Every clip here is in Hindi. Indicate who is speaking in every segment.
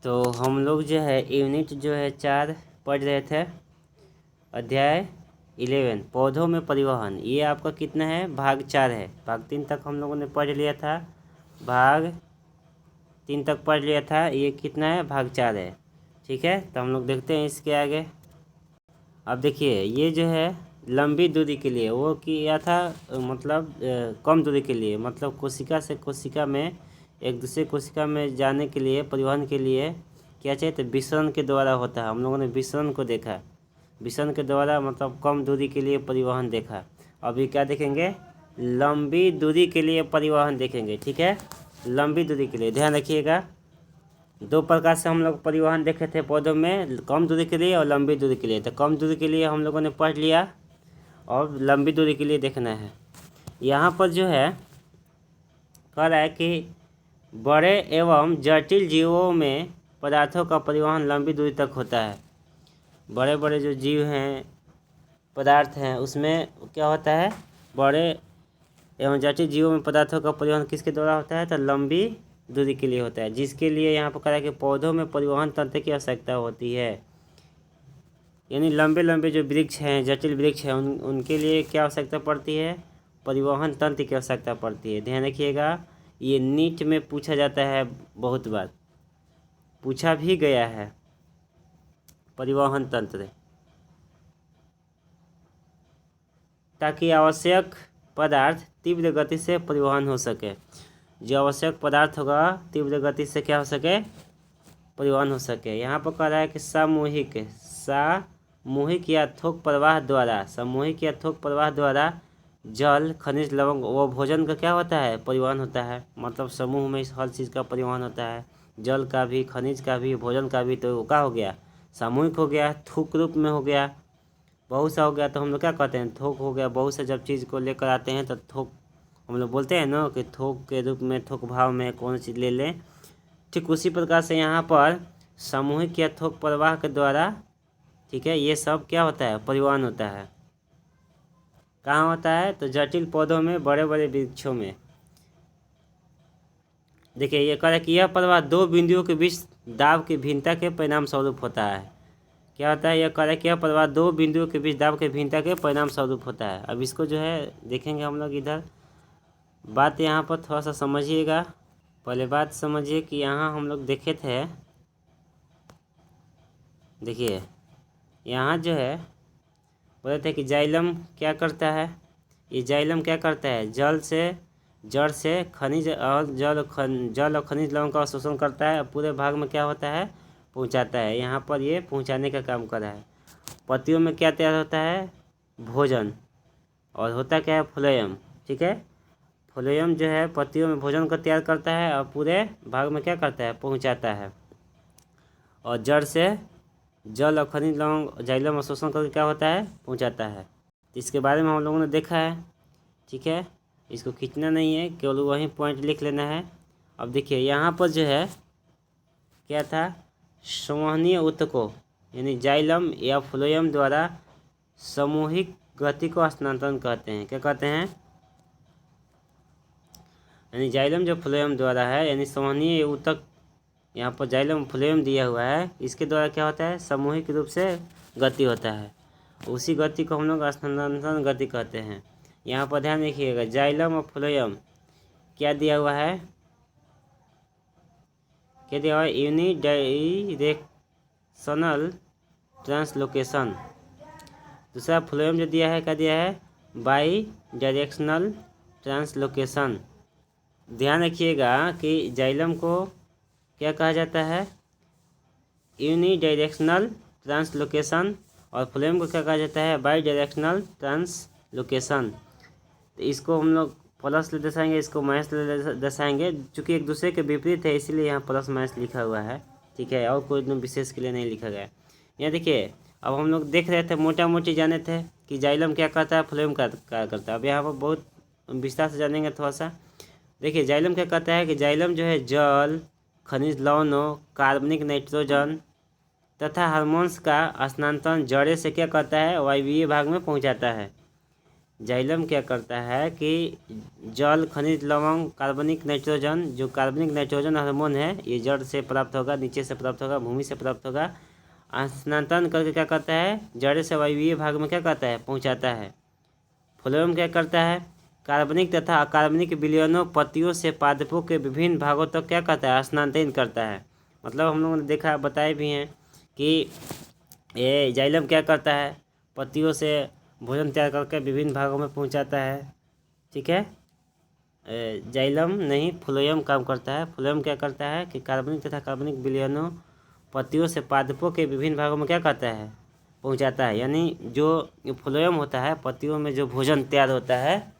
Speaker 1: तो हम लोग जो है यूनिट जो है 4 पढ़ रहे थे, अध्याय 11 पौधों में परिवहन। ये आपका कितना है, भाग 4 है। भाग 3 तक हम लोगों ने पढ़ लिया था, भाग 3 तक पढ़ लिया था। ये कितना है, भाग 4 है। ठीक है, तो हम लोग देखते हैं इसके आगे। अब देखिए, ये जो है लंबी दूरी के लिए वो किया था, मतलब कम दूरी के लिए, मतलब कोशिका से कोशिका में, एक दूसरे कोशिका में जाने के लिए, परिवहन के लिए क्या चाहिए, तो विसरण के द्वारा होता है। हम लोगों ने विसरण को देखा, विसरण के द्वारा मतलब कम दूरी के लिए परिवहन देखा। अभी क्या देखेंगे, लंबी दूरी के लिए परिवहन देखेंगे। ठीक है, लंबी दूरी के लिए ध्यान रखिएगा। 2 प्रकार से हम लोग परिवहन देखे थे पौधों में, कम दूरी के लिए और लंबी दूरी के लिए। तो कम दूरी के लिए हम लोगों ने पढ़ लिया और लंबी दूरी के लिए देखना है। यहाँ पर जो है कह रहा है कि बड़े एवं जटिल जीवों में पदार्थों का परिवहन लंबी दूरी तक होता है। बड़े बड़े जो जीव हैं, पदार्थ हैं, उसमें क्या होता है, बड़े एवं जटिल जीवों में पदार्थों का परिवहन किसके द्वारा होता है, तो लंबी दूरी के लिए होता है। जिसके लिए यहाँ पर कहा है कि पौधों में परिवहन तंत्र की आवश्यकता होती है। यानी लंबे लंबे जो वृक्ष हैं, जटिल वृक्ष हैं, उनके लिए क्या आवश्यकता पड़ती है, परिवहन तंत्र की आवश्यकता पड़ती है। ध्यान रखिएगा, ये नीट में पूछा जाता है, बहुत बार पूछा भी गया है। परिवहन तंत्र, ताकि आवश्यक पदार्थ तीव्र गति से परिवहन हो सके। जो आवश्यक पदार्थ होगा तीव्र गति से क्या हो सके, परिवहन हो सके। यहाँ पर कह रहा है कि सामूहिक या थोक प्रवाह द्वारा, सामूहिक या थोक प्रवाह द्वारा जल, खनिज, लवण व भोजन का क्या होता है, परिवहन होता है। मतलब समूह में हर चीज़ का परिवहन होता है, जल का भी, खनिज का भी, भोजन का भी। तो क्या हो गया, सामूहिक हो गया, थोक रूप में हो गया, बहुत सा हो गया तो हम लोग क्या कहते हैं, थोक हो गया। बहुत से जब चीज़ को लेकर आते हैं तो थोक हम लोग बोलते हैं ना, कि थोक के रूप में, थोक भाव में कौन चीज़ ले लें। ठीक उसी प्रकार से यहाँ पर सामूहिक या थोक प्रवाह के द्वारा, ठीक है, ये सब क्या होता है, परिवहन होता है। कहाँ होता है, तो जटिल पौधों में, बड़े बड़े वृक्षों में। देखिए, ये कह रहा है कि यह प्रवाह 2 बिंदुओं के बीच दाब की भिन्नता के परिणाम स्वरूप होता है। क्या होता है, यह कह रहा है कि यह प्रवाह 2 बिंदुओं के बीच दाब की भिन्नता के परिणाम स्वरूप होता है। अब इसको जो है देखेंगे हम लोग। इधर बात यहाँ पर थोड़ा सा समझिएगा। पहले बात समझिए कि यहाँ हम लोग देखे थे, देखिए यहाँ जो है बोले थे कि जाइलम क्या करता है, ये जाइलम क्या करता है, जड़ से खनिज और जल और खनिज लवण का शोषण करता है, पूरे भाग में क्या होता है, पहुंचाता है। यहाँ पर ये पहुंचाने का काम कर रहा है। पत्तियों में क्या तैयार होता है, भोजन, और होता क्या है, फ्लोएम। ठीक है, फ्लोएम जो है पत्तियों में भोजन को तैयार करता है और पूरे भाग में क्या करता है, पहुंचाता है। और जड़ से जल और खनिज लवण, जाइलम और शोषण करके क्या होता है, पहुंचाता है। तो इसके बारे में हम लोगों ने देखा है। ठीक है, इसको खींचना नहीं है, केवल वही पॉइंट लिख लेना है। अब देखिए यहाँ पर जो है क्या था, संवहनीय ऊतकों यानी जाइलम या फ्लोएम द्वारा सामूहिक गति को स्थानांतरण कहते हैं। क्या कहते हैं, यानी जाइलम जो फ्लोएम द्वारा है, यानी संवहनीय ऊतक, यहाँ पर जाइलम फ्लोएम दिया हुआ है, इसके द्वारा क्या होता है, सामूहिक रूप से गति होता है। उसी गति को हम लोग स्थानांतरण गति कहते हैं। यहाँ पर ध्यान रखिएगा, जाइलम और फ्लोएम क्या दिया हुआ है, क्या दिया हुआ है, यूनिडायरेक्शनल ट्रांसलोकेशन। दूसरा फ्लोएम जो दिया है, क्या दिया है, बाई डायरेक्शनल ट्रांसलोकेशन। ध्यान रखिएगा कि जाइलम को क्या कहा जाता है, यूनिडायरेक्शनल ट्रांसलोकेशन, और फ्लोएम को क्या कहा जाता है, बाई डायरेक्शनल ट्रांसलोकेशन। तो इसको हम लोग प्लस ले दर्शाएंगे, इसको माइनस ले दर्शाएंगे। चूँकि एक दूसरे के विपरीत है, इसीलिए यहाँ प्लस माइनस लिखा हुआ है। ठीक है, और कोई विशेष के लिए नहीं लिखा गया। यहाँ देखिए, अब हम लोग देख रहे थे, मोटा मोटी जाने थे कि जाइलम क्या करता है, फ्लोएम क्या करता है। अब यहाँ पर बहुत विस्तार से जानेंगे थोड़ा सा। देखिए, जाइलम क्या कहता है कि जाइलम जो है जल, खनिज लवणों, कार्बनिक नाइट्रोजन तथा हार्मोन्स का स्थानांतरण जड़े से क्या करता है, वायवीय भाग में पहुंचाता है। जाइलम क्या करता है कि जल, खनिज लवण, कार्बनिक नाइट्रोजन, जो कार्बनिक नाइट्रोजन हार्मोन है, ये जड़ से प्राप्त होगा, नीचे से प्राप्त होगा, भूमि से प्राप्त होगा, स्थानांतरण करके क्या करता है, जड़ से वायवीय भाग में क्या करता है, पहुंचाता है। फ्लोएम क्या करता है, कार्बनिक तथा अकार्बनिक विलयनों पत्तियों से पादपों के विभिन्न भागों तक क्या करता है, स्थानांतरित करता है। मतलब हम लोगों ने देखा, बताए भी हैं कि ये जाइलम क्या करता है, पत्तियों से भोजन तैयार करके विभिन्न भागों में पहुंचाता है। ठीक है, जाइलम नहीं, फ्लोएम काम करता है। फ्लोएम क्या करता है कि कार्बनिक तथा कार्बनिक विलयनों पत्तियों से पादपों के विभिन्न भागों में क्या करता है, पहुंचाता है। यानी जो फ्लोएम होता है, पत्तियों में जो भोजन तैयार होता है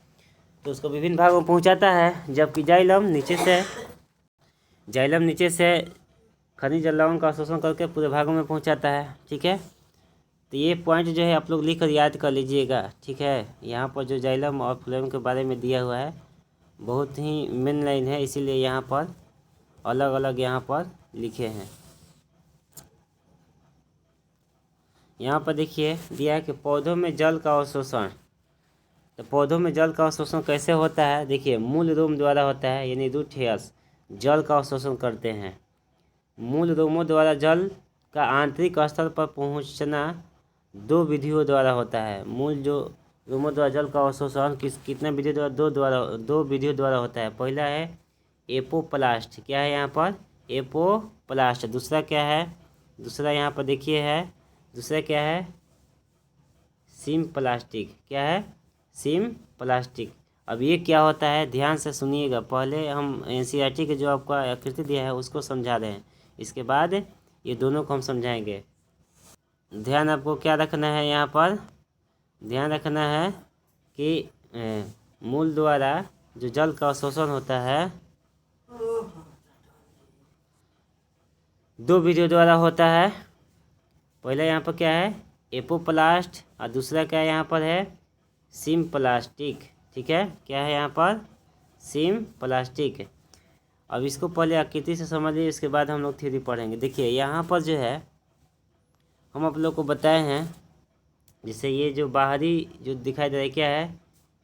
Speaker 1: तो उसको विभिन्न भागों में पहुंचाता है, जबकि जाइलम नीचे से खनिज लवण का शोषण करके पूरे भागों में पहुंचाता है। ठीक है, तो ये पॉइंट जो है आप लोग लिख कर याद कर लीजिएगा। ठीक है, यहाँ पर जो जाइलम और फ्लोएम के बारे में दिया हुआ है बहुत ही मेन लाइन है, इसीलिए यहाँ पर अलग अलग यहाँ पर लिखे हैं। यहाँ पर देखिए दिया है कि पौधों में जल का अवशोषण। तो पौधों में जल का अवशोषण कैसे होता है, देखिए मूल रोम द्वारा होता है, यानी रूट हेयर्स जल का अवशोषण करते हैं। मूल रोमों द्वारा जल का आंतरिक स्तर पर पहुंचना दो विधियों द्वारा होता है। मूल जो रोमों द्वारा जल का अवशोषण कितने विधियों द्वारा, दो विधियों द्वारा होता है। पहला है एपोप्लास्ट, क्या है यहाँ पर, एपोप्लास्ट। दूसरा क्या है, दूसरा यहाँ पर देखिए है, दूसरा क्या है, सिम्प्लास्टिक। क्या है, सिम्प्लास्टिक। अब ये क्या होता है, ध्यान से सुनिएगा। पहले हम एनसीईआरटी के जो आपको आकृति दिया है उसको समझा रहे हैं, इसके बाद ये दोनों को हम समझाएंगे। ध्यान आपको क्या रखना है, यहाँ पर ध्यान रखना है कि मूल द्वारा जो जल का अवशोषण होता है दो विधियों द्वारा होता है। पहला यहाँ पर क्या है, एपोप्लास्ट, और दूसरा क्या यहाँ पर है, सिम्प्लास्टिक। ठीक है, क्या है यहाँ पर, सिम्प्लास्टिक। अब इसको पहले आकृति से समझ लीजिए, इसके बाद हम लोग थ्योरी पढ़ेंगे। देखिए यहाँ पर जो है हम आप लोग को बताए हैं, जैसे ये जो बाहरी जो दिखाई दे रहा है क्या है,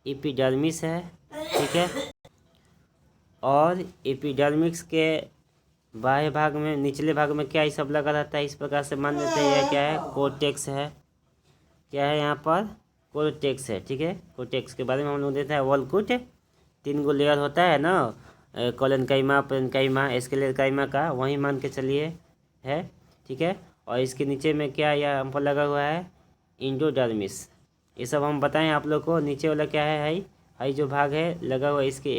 Speaker 1: एपिडर्मिस है। ठीक है, और एपिडर्मिस के बाह्य भाग में, निचले भाग में क्या ये सब लगा रहता है, इस प्रकार से मान लेते हैं यह क्या है, कोर्टेक्स है। क्या है यहाँ पर, कोर्टेक्स है। ठीक है, कोर्टेक्स के बारे में हम लोग देखते हैं, वॉलकुट 3 गो लेयर होता है ना, कोलेनकाइमा, पेरेन्काइमा, स्क्लेरोकाइमा का, वही मान के चलिए है। ठीक है, और इसके नीचे में क्या यह हम पर लगा हुआ है, इंडोडर्मिस। ये सब हम बताएं आप लोग को। नीचे वाला क्या है, हाई जो भाग है लगा हुआ, इसके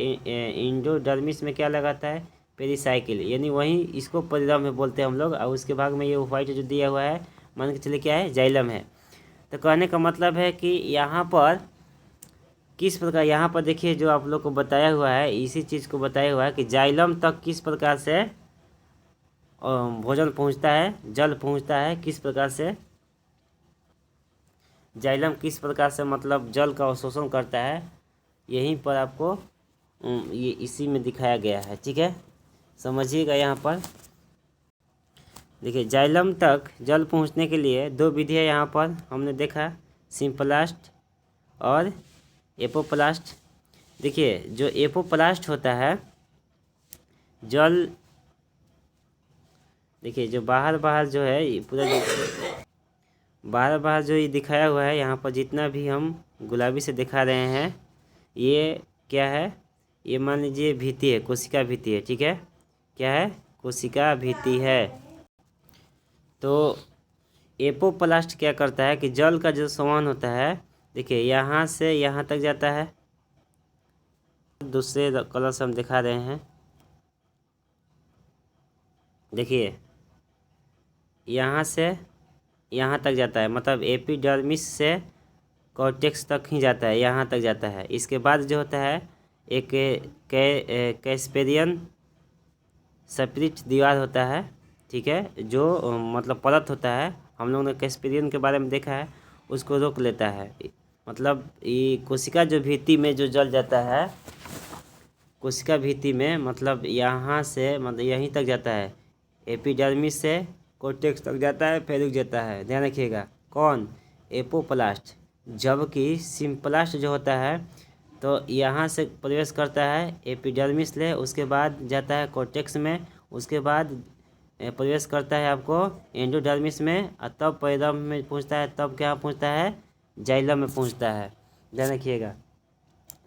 Speaker 1: इंडोडर्मिस में क्या लगाता है, पेरिसाइकिल, यानी वही इसको परिधम में बोलते हैं हम लोग। और उसके भाग में ये वाइट जो दिया हुआ है मान के चलिए क्या है, जाइलम है। तो कहने का मतलब है कि यहाँ पर किस प्रकार, यहाँ पर देखिए जो आप लोग को बताया हुआ है, इसी चीज़ को बताया हुआ है कि जाइलम तक किस प्रकार से भोजन पहुँचता है, जल पहुँचता है, किस प्रकार से जाइलम किस प्रकार से मतलब जल का अवशोषण करता है, यहीं पर आपको ये इसी में दिखाया गया है। ठीक है, समझिएगा। यहाँ पर देखिए जाइलम तक जल पहुँचने के लिए दो विधियाँ यहाँ पर हमने देखा, सिम्प्लास्ट और एपोप्लास्ट। देखिए जो एपोप्लास्ट होता है, जल देखिए जो बाहर जो है पूरा बाहर जो ये दिखाया हुआ है, यहाँ पर जितना भी हम गुलाबी से दिखा रहे हैं, ये क्या है, ये मान लीजिए भित्ति है, कोशिका भित्ति है। ठीक है, क्या है, कोशिका भित्ति है। तो एपोप्लास्ट क्या करता है कि जल का जो संवहन होता है, देखिए यहाँ से यहाँ तक जाता है। दूसरे कलर से हम दिखा रहे हैं, देखिए यहाँ से यहाँ तक जाता है, मतलब एपिडर्मिस से कॉर्टेक्स तक ही जाता है, यहाँ तक जाता है। इसके बाद जो होता है एक कैस्पेरियन स्पिरिट दीवार होता है। ठीक है, जो मतलब परत होता है, हम लोगों ने कैस्पेरियन के बारे में देखा है, उसको रोक लेता है। मतलब ये कोशिका जो भित्ति में जो जल जाता है, कोशिका भित्ति में मतलब यहाँ से मतलब यहीं तक जाता है, एपिडर्मिस से कोर्टेक्स तक जाता है, फिर रुक जाता है। ध्यान रखिएगा, कौन, एपोप्लास्ट। जबकि सिम्प्लास्ट जो होता है तो यहाँ से प्रवेश करता है एपिडर्मिस ले, उसके बाद जाता है कोर्टेक्स में, उसके बाद प्रवेश करता है आपको एंडोडर्मिस में, और तब पैरम में पहुँचता है, तब क्या पहुँचता है जाइलम में पहुँचता है। ध्यान रखिएगा,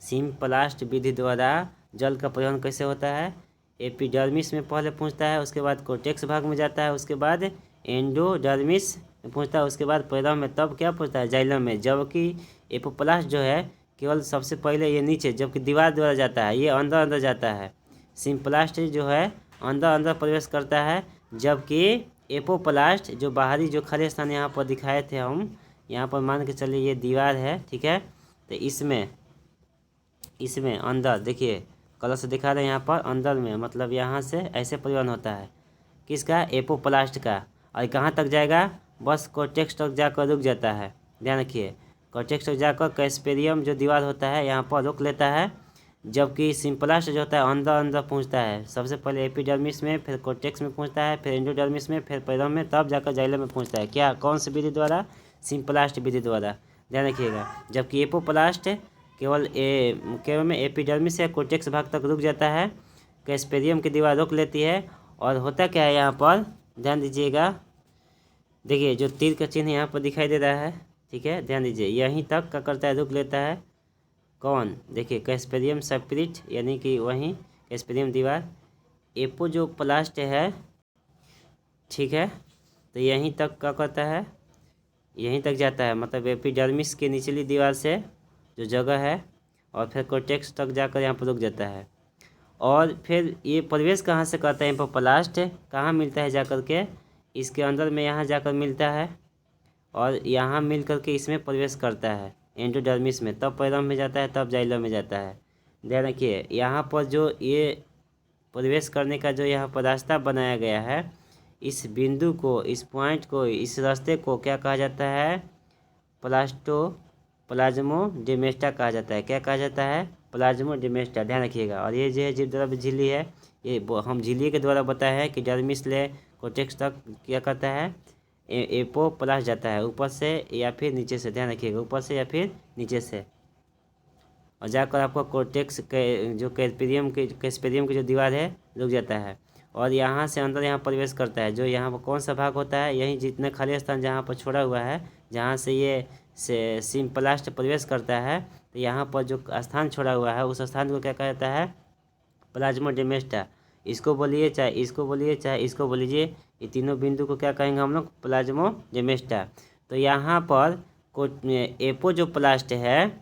Speaker 1: सिम्प्लास्ट विधि द्वारा जल का परिवहन कैसे होता है, एपिडर्मिस में पहले पहुँचता है, उसके बाद कोर्टेक्स भाग में जाता है, उसके बाद एंडोडर्मिस में पहुँचता है, उसके बाद पैरम में, तब क्या पहुँचता है जाइलम में। जबकि एपोप्लास्ट जो है केवल सबसे पहले ये नीचे, जबकि दीवार द्वारा जाता है, ये अंदर अंदर जाता है। सिम्प्लास्ट जो है अंदर अंदर प्रवेश करता है, जबकि एपोप्लास्ट जो बाहरी जो खाली स्थान यहाँ पर दिखाए थे हम, यहाँ पर मान के चलिए ये दीवार है, ठीक है, तो इसमें अंदर देखिए कलर से दिखा रहे हैं यहाँ पर अंदर में, मतलब यहाँ से ऐसे परिवहन होता है किसका, एपोप्लास्ट का। और कहाँ तक जाएगा, बस कोर्टेक्स तक जाकर रुक जाता है। ध्यान रखिए, कोर्टेक्स तक जाकर कैस्पेरियम जो दीवार होता है यहाँ पर रोक लेता है, जबकि सिम्प्लास्ट जो होता है अंदर अंदर पहुँचता है, सबसे पहले एपिडर्मिस में, फिर कोर्टेक्स में पहुँचता है, फिर एंडोडर्मिस में, फिर पैरम में, तब जाकर जाइलम में पहुँचता है। क्या, कौन सी विधि द्वारा, सिम्प्लास्ट विधि द्वारा। ध्यान रखिएगा, जबकि एपोप्लास्ट केवल में एपिडर्मिस या कोर्टेक्स भाग तक रुक जाता है, कैस्पेरियम की दीवार रोक लेती है। और होता क्या है यहाँ पर, ध्यान दीजिएगा, देखिए जो तीर का चिन्ह यहाँ पर दिखाई दे रहा है, ठीक है, ध्यान दीजिए, यहीं तक क्या करता है, रुक लेता है। कौन, देखिए कैस्पेरियम सप्रिट, यानी कि वहीं कैस्पेरियम दीवार। एपो जो प्लास्ट है, ठीक है, तो यहीं तक क्या करता है, यहीं तक जाता है, मतलब एपिडर्मिस के निचली दीवार से जो जगह है, और फिर कोर्टेक्स तक जाकर यहाँ पर रुक जाता है। और फिर ये प्रवेश कहाँ से करता है, एपोप्लास्ट कहाँ मिलता है जाकर के, इसके अंदर में यहाँ जाकर मिलता है, और यहाँ मिल करके इसमें प्रवेश करता है एंडोडर्मिस में, तब पैरम में जाता है, तब जाइलम में जाता है। ध्यान रखिए, यहाँ पर जो ये प्रवेश करने का जो यहाँ पर रास्ता बनाया गया है, इस बिंदु को, इस पॉइंट को, इस रास्ते को क्या कहा जाता है, प्लाज्मोडेमाटा कहा जाता है। क्या कहा जाता है, प्लाज्मोडेमाटा। ध्यान रखिएगा, और ये जो है जीवद्रव्य झिल्ली है, ये हम झिल्ली के द्वारा बताया है कि डर्मिस ले कोर्टेक्स तक क्या करता है, एपोप्लास्ट जाता है, ऊपर से या फिर नीचे से। ध्यान रखिएगा, ऊपर से या फिर नीचे से, और जाकर आपको कोर्टेक्स के जो कैस्पेरियम की जो दीवार है रुक जाता है, और यहाँ से अंदर यहाँ प्रवेश करता है। जो यहाँ पर कौन सा भाग होता है, यही जितने खाली स्थान जहाँ पर छोड़ा हुआ है, जहाँ से ये सिम्प्लास्ट प्रवेश करता है, तो यहाँ पर जो स्थान छोड़ा हुआ है, उस स्थान को क्या कहता है, प्लाज्मोडेमाटा। इसको बोलिए चाहे इसको बोलिए चाहे इसको बोलिए, ये तीनों बिंदु को क्या कहेंगे हम लोग, प्लाज्मोडेमाटा। तो यहाँ पर एपो जो प्लास्ट है,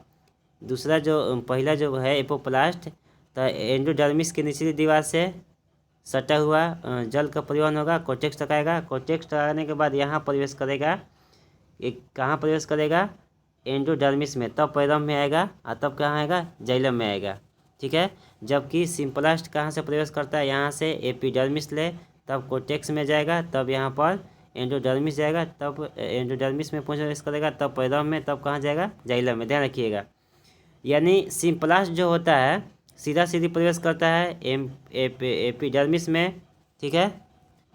Speaker 1: दूसरा जो पहला जो है एपोप्लास्ट, तो एंडोडर्मिस के निचली दीवार से सटा हुआ जल का परिवहन होगा, कोर्टेक्स तक आएगा, कोर्टेक्स तक आने के बाद यहाँ प्रवेश करेगा, एक कहाँ प्रवेश करेगा, एंडोडर्मिस में, तब पैरम में आएगा, और तब कहाँ आएगा, जाइलम में आएगा, ठीक है। जबकि सिम्प्लास्ट कहाँ से प्रवेश करता है, यहाँ से एपिडर्मिस ले, तब कोर्टेक्स में जाएगा, तब यहाँ पर एंडोडर्मिस जाएगा, तब एंडोडर्मिस में प्रवेश करेगा, तब पैरम में, तब कहाँ जाएगा, जाइलम में। ध्यान रखिएगा, यानी सिम्प्लास्ट जो होता है सीधा सीधी प्रवेश करता है एपिडर्मिस में, ठीक है।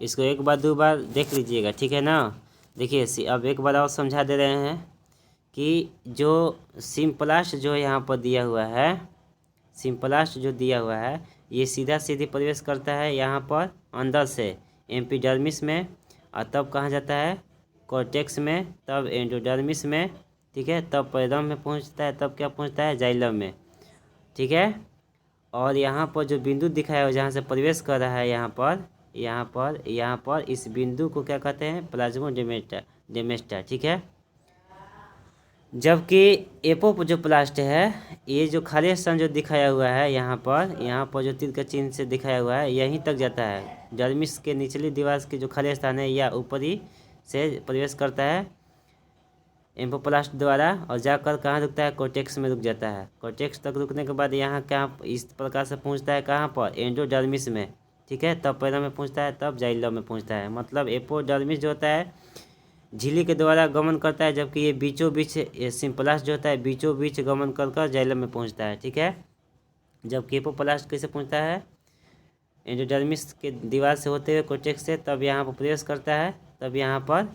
Speaker 1: इसको एक बार दो बार देख लीजिएगा, ठीक है ना। देखिए अब एक बार और समझा दे रहे हैं कि जो सिम्प्लास्ट जो यहाँ पर दिया हुआ है, सिम्प्लास्ट जो दिया हुआ है, ये सीधा सीधी प्रवेश करता है यहाँ पर अंदर से एपिडर्मिस में, और तब कहाँ जाता है, कोर्टेक्स में, तब एंडोडर्मिस में, ठीक है, तब पैरम में पहुँचता है, तब क्या पहुँचता है, जाइलम में, ठीक है। और यहाँ पर जो बिंदु दिखाया है जहाँ से प्रवेश कर रहा है, यहाँ पर इस बिंदु को क्या कहते हैं, प्लाज्मोडेमाटा, ठीक है। जबकि एपो जो प्लास्ट है, ये जो खाली स्थान जो दिखाया हुआ है यहाँ पर जो तीर का चिन्ह से दिखाया हुआ है, यहीं तक जाता है, डर्मिस के निचली दीवार के जो खाली स्थान है या ऊपरी से प्रवेश करता है एपोप्लास्ट द्वारा, और जाकर कहाँ रुकता है, कोर्टेक्स में रुक जाता है। कोर्टेक्स तक रुकने के बाद यहाँ क्या इस प्रकार से पहुँचता है, कहाँ पर, एंडोडर्मिस में, ठीक है, तब पैरम में पहुँचता है, तब जाइलम में पहुँचता है। मतलब एपोडर्मिस जो होता है झिल्ली के द्वारा गमन करता है, जबकि ये बीचों बीच सिम्प्लास्ट जो होता है बीचों बीच गमन कर जाइलम में पहुँचता है, ठीक है। जबकि एपोप्लास्ट कैसे पहुँचता है, एंडोडर्मिस के दीवार से होते हुए कोर्टेक्स से, तब यहाँ पर प्रवेश करता है, तब यहाँ पर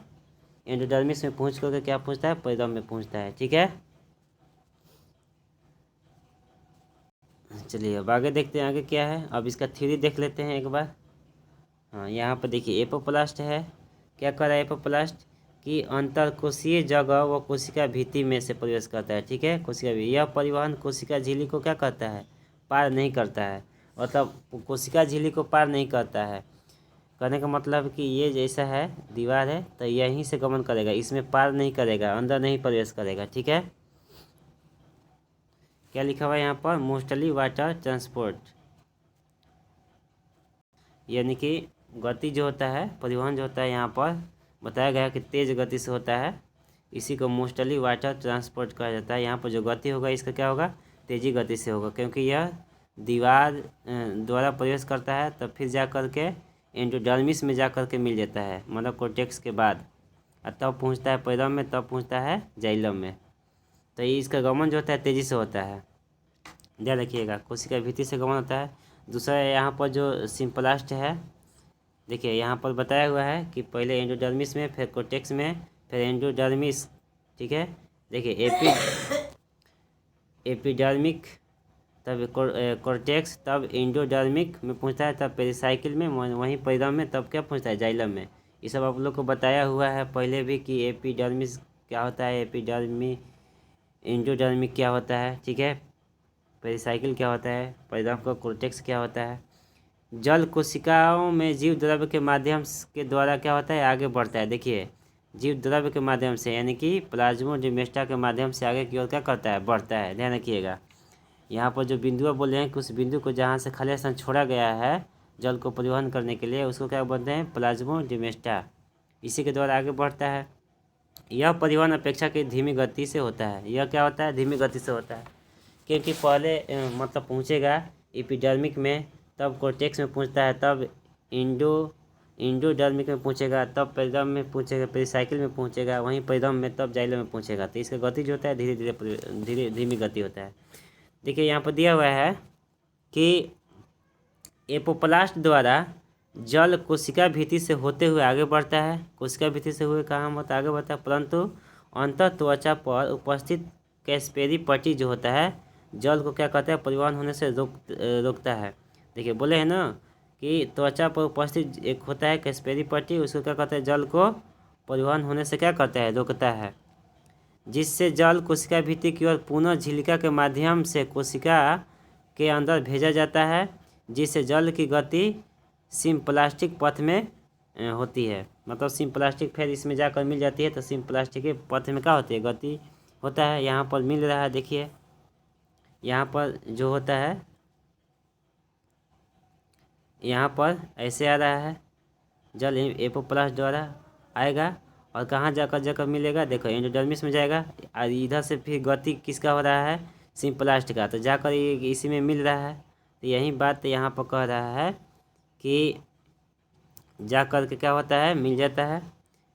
Speaker 1: एंडोडर्मिस में पहुँच करके क्या पूछता है, परिधम में पूछता है। ठीक है, चलिए अब आगे देखते हैं आगे क्या है। अब इसका थ्योरी देख लेते हैं एक बार। हाँ, यहाँ पर देखिए एपोप्लास्ट है। क्या कर रहा है एपोप्लास्ट कि अंतरकोशीय जगह व कोशिका भित्ति में से प्रवेश करता है। ठीक है, कोशिका भी यह परिवहन कोशिका झिल्ली को क्या करता है, पार नहीं करता है। मतलब कोशिका झिल्ली को पार नहीं करता है। कहने का मतलब कि ये जैसा है दीवार है तो यहीं से गमन करेगा, इसमें पार नहीं करेगा, अंदर नहीं प्रवेश करेगा। ठीक है, क्या लिखा हुआ है यहाँ पर, मोस्टली वाटर ट्रांसपोर्ट, यानी कि गति जो होता है, परिवहन जो होता है यहाँ पर बताया गया है कि तेज़ गति से होता है। इसी को मोस्टली वाटर ट्रांसपोर्ट कहा जाता है। यहाँ पर जो गति होगा इसका क्या होगा, तेज़ी गति से होगा, क्योंकि यह दीवार द्वारा प्रवेश करता है तब फिर जा कर के एंडोडर्मिस में जा कर के मिल जाता है, मतलब कोर्टेक्स के बाद, और तब पहुँचता है पैरम में, तब पहुँचता है जाइलम में। तो ये इसका गमन जो होता है तेज़ी से होता है, ध्यान रखिएगा। कोशिका भित्ति से गमन होता है। दूसरा यहाँ पर जो सिंपलास्ट है, देखिए यहाँ पर बताया हुआ है कि पहले एंडोडर्मिस में, फिर कोर्टेक्स में, फिर एंडोडर्मिस। ठीक है, देखिए एपिडर्मिक, तब कोर्टेक्स, तब एंडोडर्मिक में पहुंचता है, तब पेरिसाइकिल में, वहीं पैरम में, तब क्या पहुंचता है, जाइलम में। ये सब आप लोग को बताया हुआ है पहले भी कि एपिडर्मिस क्या होता है, एंडोडर्मिक क्या होता है। ठीक है, पेरिसाइकिल क्या होता है, पैरम का कोर्टेक्स क्या होता है। जल कोशिकाओं में जीव द्रव्य के माध्यम के द्वारा क्या होता है, आगे बढ़ता है। देखिए जीव द्रव्य के माध्यम से, यानी कि प्लाज्मोडेमाटा के माध्यम से आगे की ओर क्या करता है, बढ़ता है। ध्यान रखिएगा, यहाँ पर जो बिंदुआ बोले हैं कि उस बिंदु को जहाँ से खाली स्थान छोड़ा गया है जल को परिवहन करने के लिए, उसको क्या बोलते हैं, प्लाज्मोडेमाटा। इसी के द्वारा आगे बढ़ता है। यह परिवहन अपेक्षा की धीमी गति से होता है। यह क्या होता है, धीमी गति से होता है, क्योंकि पहले मतलब पहुँचेगा एपिडर्मिक में, तब कोर्टेक्स में पहुँचता है, तब एंडोडर्मिक में पहुँचेगा, तब पैरम में पहुँचेगा, पेरिसाइकिल में पहुँचेगा, वहीं पैरम में, तब जाइलम में पहुँचेगा। तो इसका गति जो होता है धीरे धीमी गति होता है। देखिए यहाँ पर दिया हुआ है कि एपोप्लास्ट द्वारा जल कोशिका भित्ति से होते हुए आगे बढ़ता है। कोशिका भित्ति से हुए कहाँ होता है, आगे बढ़ता है, परंतु अंतर त्वचा पर उपस्थित कैस्पेरी पट्टी जो होता है जल को क्या कहता है, परिवहन होने से रोकता है। देखिए बोले हैं ना कि त्वचा पर उपस्थित एक होता है कैस्पेरी पट्टी, उसको क्या कहता है, जल को परिवहन होने से क्या करता है, रोकता है, जिससे जल कोशिका भित्ति की ओर पुनः झिल्लिका के माध्यम से कोशिका के अंदर भेजा जाता है, जिससे जल की गति सिम्प्लास्टिक पथ में होती है। मतलब सिम्प्लास्टिक फिर इसमें जाकर मिल जाती है, तो सिम्प्लास्टिक के पथ में क्या होती है, गति होता है। यहाँ पर मिल रहा है, देखिए यहाँ पर जो होता है, यहाँ पर ऐसे आ रहा है, जल एपोप्लास्ट द्वारा आएगा और कहाँ जाकर मिलेगा, देखो एंडोडर्मिस में जाएगा, और इधर से फिर गति किसका हो रहा है, सिम्प्लास्ट का, तो जाकर ये इसी में मिल रहा है। तो यही बात यहाँ पर कह रहा है कि जाकर के क्या होता है, मिल जाता है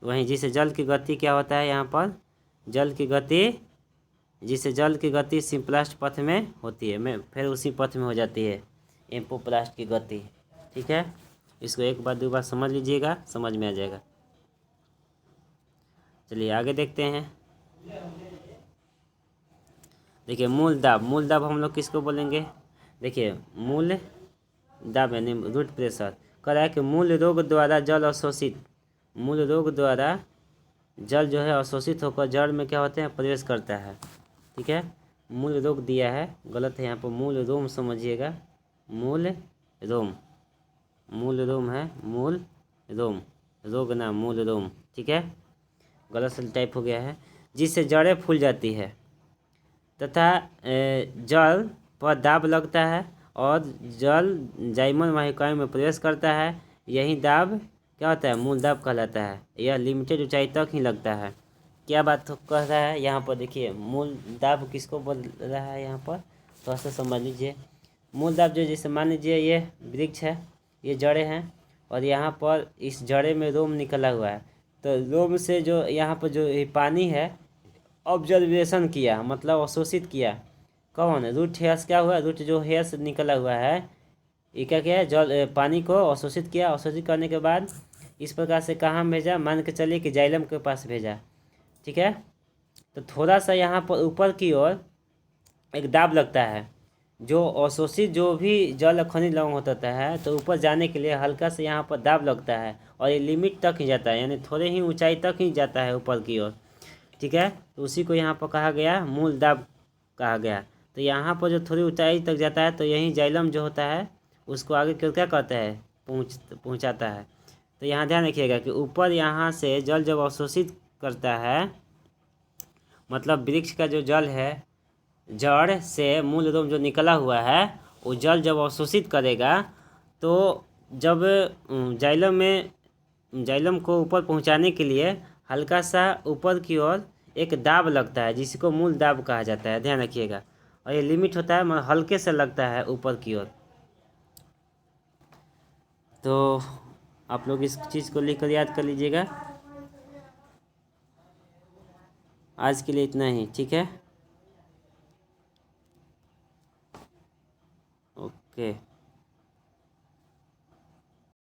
Speaker 1: वहीं, जिससे जल की गति क्या होता है, यहाँ पर जल की गति, जिससे जल की गति सिम्प्लास्ट पथ में होती है, मैं फिर उसी पथ में हो जाती है एपोप्लास्ट की गति। ठीक है, इसको एक बार दो बार समझ लीजिएगा, समझ में आ जाएगा। चलिए आगे देखते हैं। देखिए मूल दाब हम लोग किसको बोलेंगे, देखिए मूल दाब यानी रूट प्रेशर। कह रहा है कि मूल रोग द्वारा जल अवशोषित, मूल रोग द्वारा जल जो है अवशोषित होकर जड़ में क्या होते हैं, प्रवेश करता है। ठीक है, मूल रोग दिया है, गलत है, यहाँ पर मूल रोम समझिएगा, मूल रोम है, मूल रोम, रोग ना मूल रोम। ठीक है, गलत से टाइप हो गया है। जिससे जड़ें फूल जाती है तथा जल पर दाब लगता है और जल जाइमन वाहिकाओं में प्रवेश करता है। यही दाब क्या होता है, मूल दाब कहलाता है। यह लिमिटेड ऊंचाई तक ही लगता है। क्या बात कह रहा है यहाँ पर, देखिए मूल दाब किसको बोल रहा है, यहाँ पर थोड़ा सा समझ लीजिए। मूल दाब जो, जैसे मान लीजिए ये वृक्ष है, ये जड़ें हैं, और यहाँ पर इस जड़े में रोम निकला हुआ है, तो रोम से जो यहाँ पर जो पानी है ऑब्जर्वेशन किया, मतलब अवशोषित किया, कौन, रूट हेयर्स क्या हुआ, रूट जो हेयर्स निकला हुआ है ये क्या किया है, जल पानी को अवशोषित किया। अवशोषित करने के बाद इस प्रकार से कहाँ भेजा, मान के चलिए कि जाइलम के पास भेजा, ठीक है। तो थोड़ा सा यहाँ पर ऊपर की ओर एक दाब लगता है, जो अवशोषित जो भी जल खनिज लवण होता है तो ऊपर जाने के लिए हल्का से यहाँ पर दाब लगता है और ये लिमिट तक ही जाता है, यानी थोड़े ही ऊंचाई तक ही जाता है ऊपर की ओर, ठीक है। तो उसी को यहाँ पर कहा गया मूल दाब कहा गया। तो यहाँ पर जो थोड़ी ऊंचाई तक जाता है तो यही जाइलम जो होता है उसको आगे क्यों क्या करता है, पहुँचाता है। तो यहाँ ध्यान रखिएगा कि ऊपर यहाँ से जल जब अवशोषित करता है, मतलब वृक्ष का जो जल है, जड़ से मूल रूप जो निकला हुआ है, वो जल जब अवशोषित करेगा तो जब जाइलम को ऊपर पहुंचाने के लिए हल्का सा ऊपर की ओर एक दाब लगता है जिसको मूल दाब कहा जाता है, ध्यान रखिएगा। और ये लिमिट होता है, मतलब हल्के से लगता है ऊपर की ओर। तो आप लोग इस चीज़ को लिखकर याद कर लीजिएगा। आज के लिए इतना ही, ठीक है। ओके।